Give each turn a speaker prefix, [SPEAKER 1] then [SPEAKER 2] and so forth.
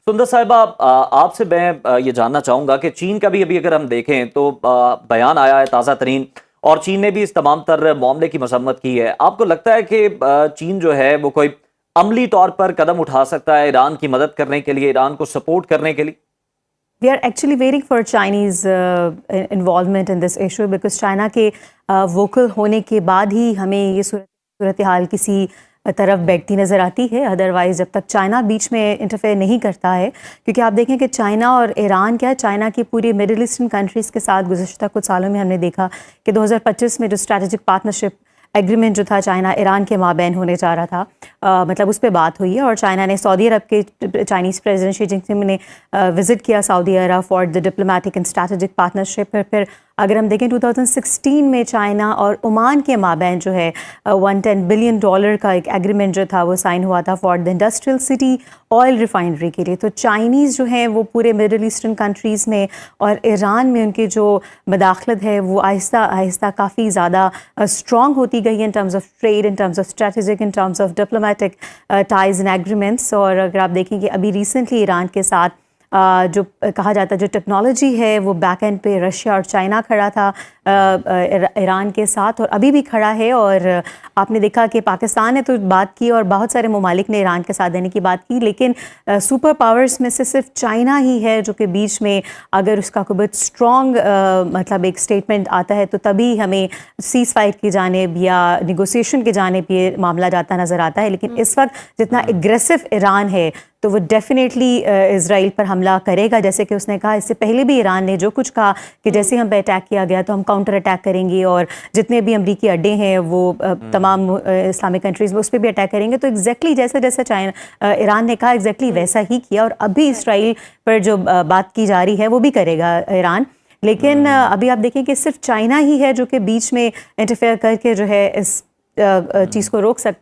[SPEAKER 1] सुंदर साहिबा, आपसे मैं ये जानना चाहूंगा कि चीन का भी अभी अगर हम देखें तो बयान आया है ताज़ा तरीन, और चीन ने भी इस तमाम तर मामले की मसम्मत की है। आपको लगता है कि चीन जो है वो कोई अमली तौर पर कदम उठा सकता है ईरान की मदद करने के लिए, ईरान को सपोर्ट करने के लिए?
[SPEAKER 2] We are actually waiting for Chinese involvement in this issue because China के वोकल होने के बाद ही हमें ये सूरत हाल किसी तरफ बैठती नज़र आती है। अदरवाइज़ जब तक चाइना बीच में इंटरफेयर नहीं करता है, क्योंकि आप देखें कि चाइना और ईरान क्या है, चाइना की पूरी मिडिल ईस्टर्न कंट्रीज़ के साथ गुज़श्ता कुछ सालों में हमने देखा कि 2025 में जो स्ट्रैटेजिक पार्टनरशिप एग्रीमेंट जो था चाइना ईरान के माबैन होने जा रहा था, मतलब उस पर बात हुई है। और चाइना ने सऊदी अरब के चाइनीज़ प्रेसिडेंट शी जिनपिंग ने विज़िट किया Saudi Arab for the diplomatic and strategic partnership. फिर अगर हम देखें 2016 में चाइना और ओमान के माबैन जो है $110 बिलियन का एक एग्रीमेंट जो था वो साइन हुआ था for the industrial city oil refinery के लिए। तो चाइनीज़ जो हैं वो पूरे मिडिल ईस्टर्न कंट्रीज़ में और ईरान में उनकी जो मदाखलत है वो आहिस्ता आहिस्ता काफ़ी ज़्यादा स्ट्रॉन्ग होती गई in terms of trade, in terms of strategic, in terms of diplomatic ties and agreements. और अगर आप देखें कि अभी रिसेंटली ईरान के साथ जो कहा जाता है जो टेक्नोलॉजी है वो बैक एंड पे रशिया और चाइना खड़ा था ईरान के साथ, और अभी भी खड़ा है। और आपने देखा कि पाकिस्तान ने तो बात की और बहुत सारे ममालिक ने ईरान के साथ देने की बात की, लेकिन सुपर पावर्स में से सिर्फ चाइना ही है जो कि बीच में अगर उसका कोई बहुत स्ट्रॉन्ग मतलब एक स्टेटमेंट आता है तो तभी हमें सीज़ फायर की जानिब या निगोसिएशन की जानिब ये मामला जाता नज़र आता है। लेकिन इस वक्त जितना एग्रेसिव ईरान है तो वो डेफिनेटली इजराइल पर हमला करेगा। जैसे कि उसने कहा, इससे पहले भी ईरान ने जो कुछ कहा कि जैसे हम पे अटैक किया गया तो हम काउंटर अटैक करेंगे, और जितने भी अमरीकी अड्डे हैं वो तमाम इस्लामिक कंट्रीज़ में उस पर भी अटैक करेंगे। तो एग्जैक्टली जैसे जैसे चाइना ईरान ने कहा एग्जैक्टली वैसा ही किया, और अभी इसराइल पर जो बात की जा रही है वो भी करेगा ईरान। लेकिन अभी आप देखें कि सिर्फ चाइना ही है जो कि बीच में इंटरफेयर करके जो है इस चीज़ को रोक सकता है।